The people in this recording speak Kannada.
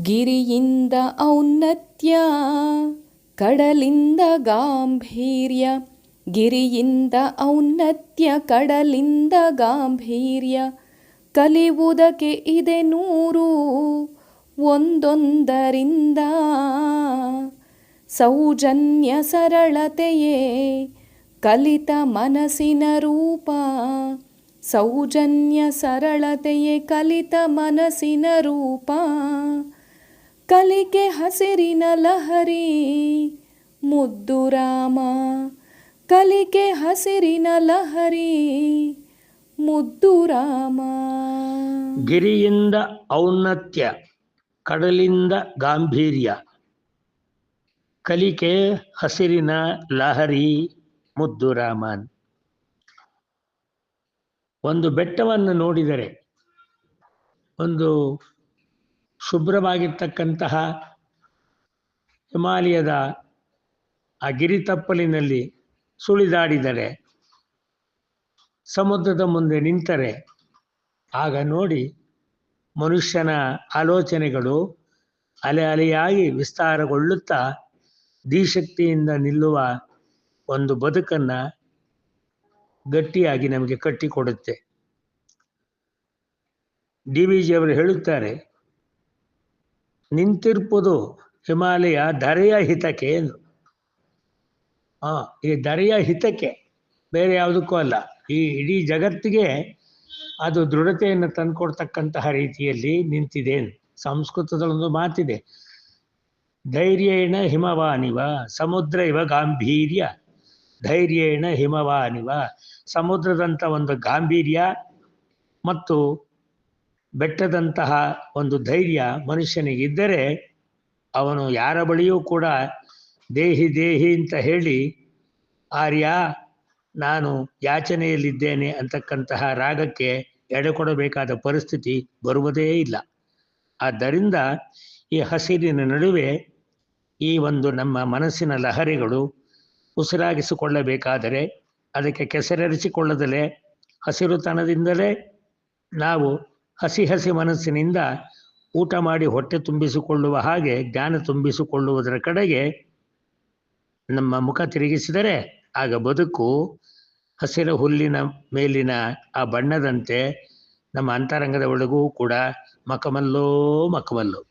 ಗಿರಿಯಿಂದ ಔನ್ನತ್ಯ ಕಡಲಿಂದ ಗಾಂಭೀರ್ಯ, ಗಿರಿಯಿಂದ ಔನ್ನತ್ಯ ಕಡಲಿಂದ ಗಾಂಭೀರ್ಯ, ಕಲಿಯುವುದಕ್ಕೆ ಇದೆ 100 ಒಂದೊಂದರಿಂದ. ಸೌಜನ್ಯ ಸರಳತೆಯೇ ಕಲಿತ ಮನಸ್ಸಿನ ರೂಪ, ಸೌಜನ್ಯ ಸರಳತೆಯೇ ಕಲಿತ ಮನಸ್ಸಿನ ರೂಪ. ಕಲಿಕೆ ಹಸಿರಿನ ಲಹರಿ ಮುದ್ದು ರಾಮ, ಕಲಿಕೆ ಹಸಿರಿನ ಲಹರಿ ಮುದ್ದು ರಾಮ. ಗಿರಿಯಿಂದ ಔನ್ನತ್ಯ ಕಡಲಿಂದ ಗಾಂಭೀರ್ಯ, ಕಲಿಕೆ ಹಸಿರಿನ ಲಹರಿ ಮುದ್ದು ರಾಮನ್. ಒಂದು ಬೆಟ್ಟವನ್ನು ನೋಡಿದರೆ, ಒಂದು ಶುಭ್ರವಾಗಿರ್ತಕ್ಕಂತಹ ಹಿಮಾಲಯದ ಆ ಗಿರಿತಪ್ಪಲಿನಲ್ಲಿ ಸುಳಿದಾಡಿದರೆ, ಸಮುದ್ರದ ಮುಂದೆ ನಿಂತರೆ, ಆಗ ನೋಡಿ ಮನುಷ್ಯನ ಆಲೋಚನೆಗಳು ಅಲೆ ಅಲೆಯಾಗಿ ವಿಸ್ತಾರಗೊಳ್ಳುತ್ತಾ ಧೀಶಕ್ತಿಯಿಂದ ನಿಲ್ಲುವ ಒಂದು ಬದುಕನ್ನು ಗಟ್ಟಿಯಾಗಿ ನಮಗೆ ಕಟ್ಟಿಕೊಡುತ್ತೆ. DVG ಅವರು ಹೇಳುತ್ತಾರೆ, ನಿಂತಿರ್ಪುದು ಹಿಮಾಲಯ ಧರೆಯ ಹಿತಕ್ಕೆ ಎಂದು. ಈ ಧರೆಯ ಹಿತಕ್ಕೆ, ಬೇರೆ ಯಾವುದಕ್ಕೂ ಅಲ್ಲ. ಈ ಇಡೀ ಜಗತ್ತಿಗೆ ಅದು ದೃಢತೆಯನ್ನು ತಂದುಕೊಡ್ತಕ್ಕಂತಹ ರೀತಿಯಲ್ಲಿ ನಿಂತಿದೆ. ಸಂಸ್ಕೃತದಲ್ಲೊಂದು ಮಾತಿದೆ, ಧೈರ್ಯೇಣ ಹಿಮವಾನಿವ ಸಮುದ್ರ ಇವ ಗಾಂಭೀರ್ಯ, ಧೈರ್ಯೇಣ ಹಿಮವಾನಿವ. ಸಮುದ್ರದಂಥ ಒಂದು ಗಾಂಭೀರ್ಯ ಮತ್ತು ಬೆಟ್ಟದಂತಹ ಒಂದು ಧೈರ್ಯ ಮನುಷ್ಯನಿಗಿದ್ದರೆ ಅವನು ಯಾರ ಬಳಿಯೂ ಕೂಡ ದೇಹಿ ದೇಹಿ ಅಂತ ಹೇಳಿ ಆರ್ಯ ನಾನು ಯಾಚನೆಯಲ್ಲಿದ್ದೇನೆ ಅಂತಕ್ಕಂತಹ ರಾಗಕ್ಕೆ ಎಡೆಕೊಡಬೇಕಾದ ಪರಿಸ್ಥಿತಿ ಬರುವುದೇ ಇಲ್ಲ. ಆದ್ದರಿಂದ ಈ ಹಸಿರಿನ ನಡುವೆ ಈ ಒಂದು ನಮ್ಮ ಮನಸ್ಸಿನ ಲಹರಿಗಳು ಉಸಿರಾಗಿಸಿಕೊಳ್ಳಬೇಕಾದರೆ ಅದಕ್ಕೆ ಕೆಸರೆರಿಸಿಕೊಳ್ಳದಲೇ ಹಸಿರುತನದಿಂದಲೇ ನಾವು ಹಸಿ ಹಸಿ ಮನಸ್ಸಿನಿಂದ ಊಟ ಮಾಡಿ ಹೊಟ್ಟೆ ತುಂಬಿಸಿಕೊಳ್ಳುವ ಹಾಗೆ ಜ್ಞಾನ ತುಂಬಿಸಿಕೊಳ್ಳುವುದರ ಕಡೆಗೆ ನಮ್ಮ ಮುಖ ತಿರುಗಿಸಿದರೆ ಆಗ ಬದುಕು ಹಸಿರ ಹುಲ್ಲಿನ ಮೇಲಿನ ಆ ಬಣ್ಣದಂತೆ ನಮ್ಮ ಅಂತರಂಗದ ಒಳಗೂ ಕೂಡ ಮಕಮಲ್ಲೋ ಮಕಮಲ್ಲು.